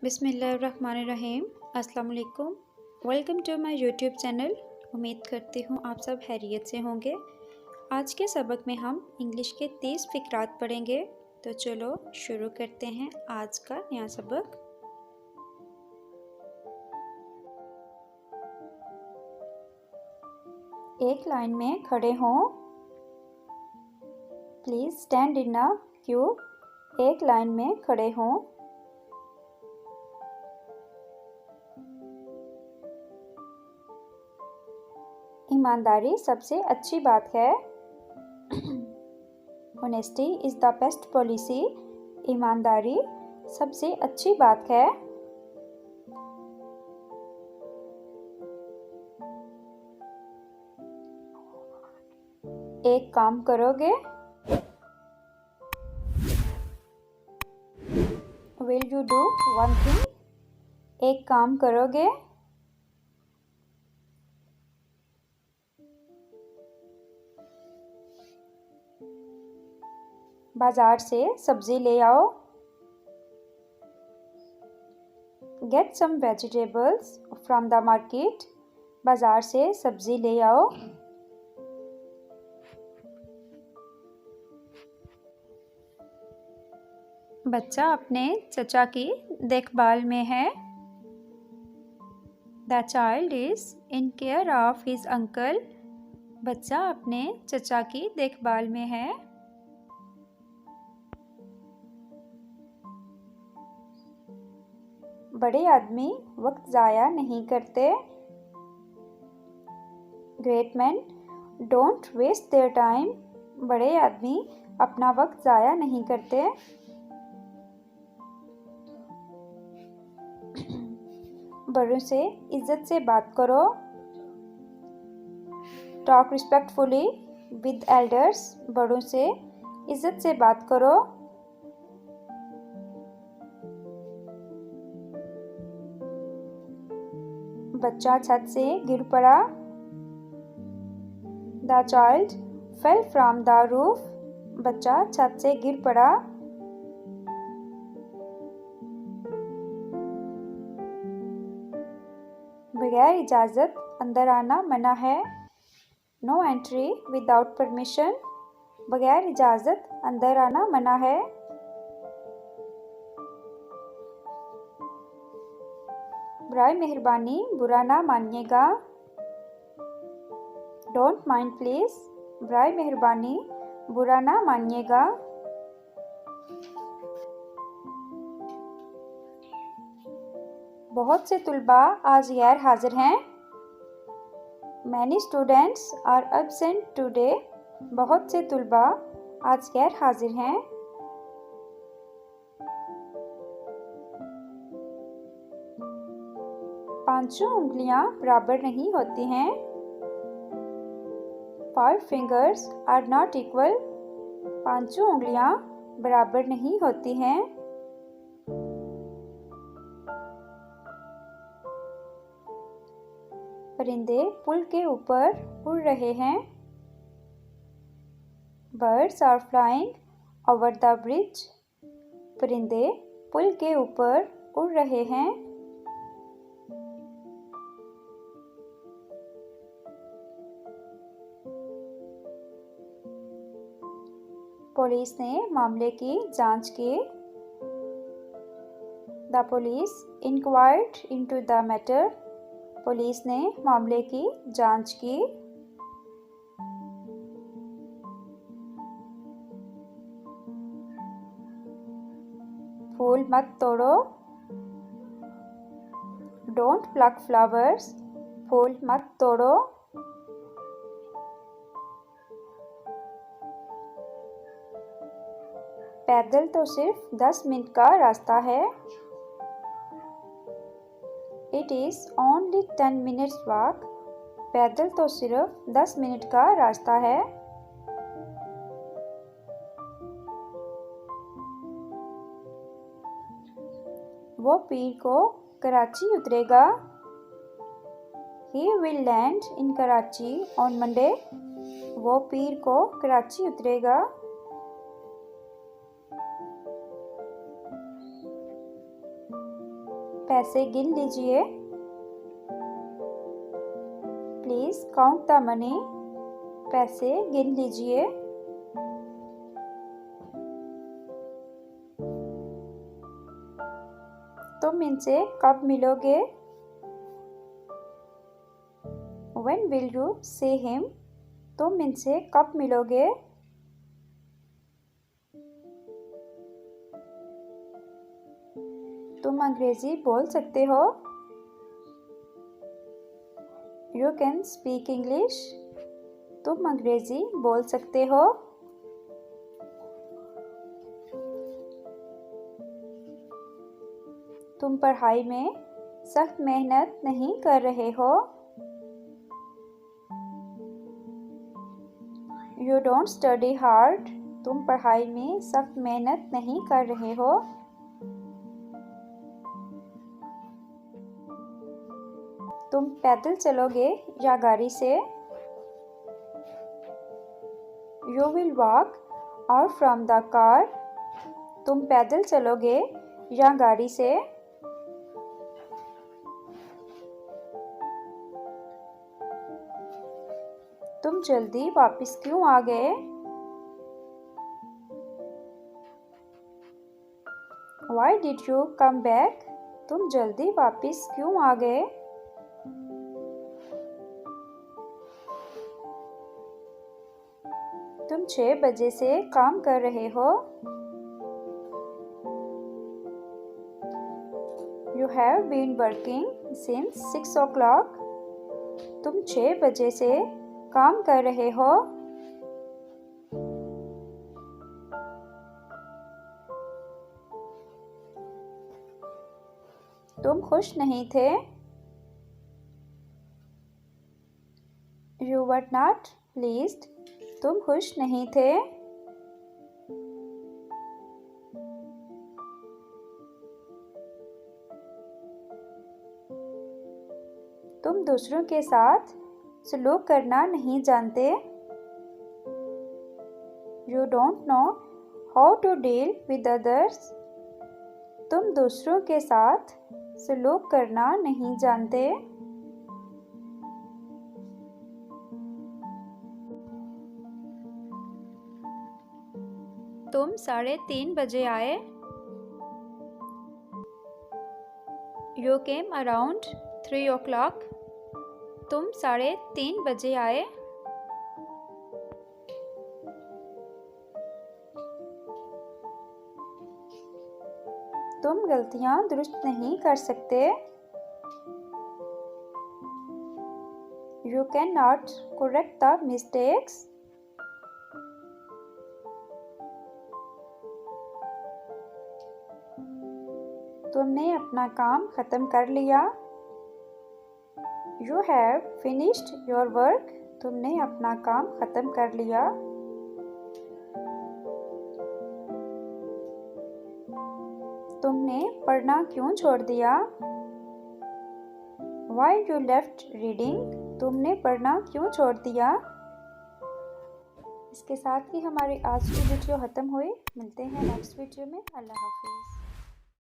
बिस्मिल्लाहिर्रहमानिर्रहीम। अस्सलाम वालेकुम। Welcome to my YouTube channel. उम्मीद करती हूँ आप सब खैरियत से होंगे। आज के सबक में हम इंग्लिश के 30 फ़िक्रात पढ़ेंगे। तो चलो शुरू करते हैं आज का नया सबक। एक लाइन में खड़े हों। Please stand in a queue. एक लाइन में खड़े हों। ईमानदारी सबसे अच्छी बात है। Honesty is the best policy. ईमानदारी सबसे अच्छी बात है। एक काम करोगे? Will you do one thing? एक काम करोगे? बाजार से सब्जी ले आओ। Get some vegetables from the market. बाजार से सब्जी ले आओ। बच्चा अपने चचा की देखभाल में है। The child is in care of his uncle. बच्चा अपने चचा की देखभाल में है। बड़े आदमी वक्त ज़ाया नहीं करते। Great man don't waste their time. बड़े आदमी अपना वक्त ज़ाया नहीं करते। बड़ों से इज्जत से बात करो। Talk respectfully with elders. बड़ों से इज्जत से बात करो। बच्चा छत से गिर पड़ा। The child fell from the roof. बच्चा छत से गिर पड़ा। बगैर इजाज़त अंदर आना मना है। No entry without permission. बगैर इजाज़त अंदर आना मना है। बराए मेहरबानी बुरा ना मानिएगा। Don't mind please. बराए मेहरबानी बुरा ना मानिएगा। बहुत से तुलबा आज गैर हाजिर हैं। Many students are absent today. बहुत से तुलबा आज गैर हाजिर हैं। पांचों उंगलियां बराबर नहीं होती हैं। 5 fingers are not equal। पांचों उंगलियां बराबर नहीं होती हैं। परिंदे पुल के ऊपर उड़ रहे हैं। Birds are flying over the bridge। परिंदे पुल के ऊपर उड़ रहे हैं। पुलिस ने मामले की जांच की। The police inquired into the matter. Police ने मामले की जांच की। फूल मत तोड़ो। Don't plug flowers. फूल मत तोड़ो। पैदल तो सिर्फ 10 मिनट का रास्ता है। It is only 10 minutes walk. पैदल तो सिर्फ 10 मिनट का रास्ता है। वो पीर को कराची उतरेगा। He will land in Karachi on Monday। वो पीर को कराची उतरेगा। पैसे गिन लीजिए। Please count the money. पैसे गिन लीजिए। तुम इनसे कब मिलोगे? When will you see him? तुम इनसे कब मिलोगे? तुम अंग्रेजी बोल सकते हो? You can speak English. तुम अंग्रेजी बोल सकते हो? तुम पढ़ाई में सख्त मेहनत नहीं कर रहे हो? You don't study hard. तुम पढ़ाई में सख्त मेहनत नहीं कर रहे हो? तुम पैदल चलोगे या गाड़ी से? You will walk or from the car. तुम पैदल चलोगे या गाड़ी से? तुम जल्दी वापस क्यों आ गए? Why did you come back? तुम जल्दी वापस क्यों आ गए? तुम 6 बजे से काम कर रहे हो? You have been working since 6 o'clock. तुम 6 बजे से काम कर रहे हो? तुम खुश नहीं थे? You were not pleased. तुम खुश नहीं थे? तुम दूसरों के साथ सलूक करना नहीं जानते? You don't know how to deal with others. तुम दूसरों के साथ सलूक करना नहीं जानते? तुम 3:30 बजे आए? You came around 3 o'clock. तुम 3:30 बजे आए? तुम गलतियां दुरुस्त नहीं कर सकते? You cannot correct the mistakes. तुमने अपना काम खत्म कर लिया? You have finished your work. तुमने अपना काम खत्म कर लिया? तुमने पढ़ना क्यों छोड़ दिया? Why you left reading? तुमने पढ़ना क्यों छोड़ दिया? इसके साथ ही हमारी आज की वीडियो ख़त्म हुई। मिलते हैं नेक्स्ट वीडियो में। अल्लाह हाफ़िज़।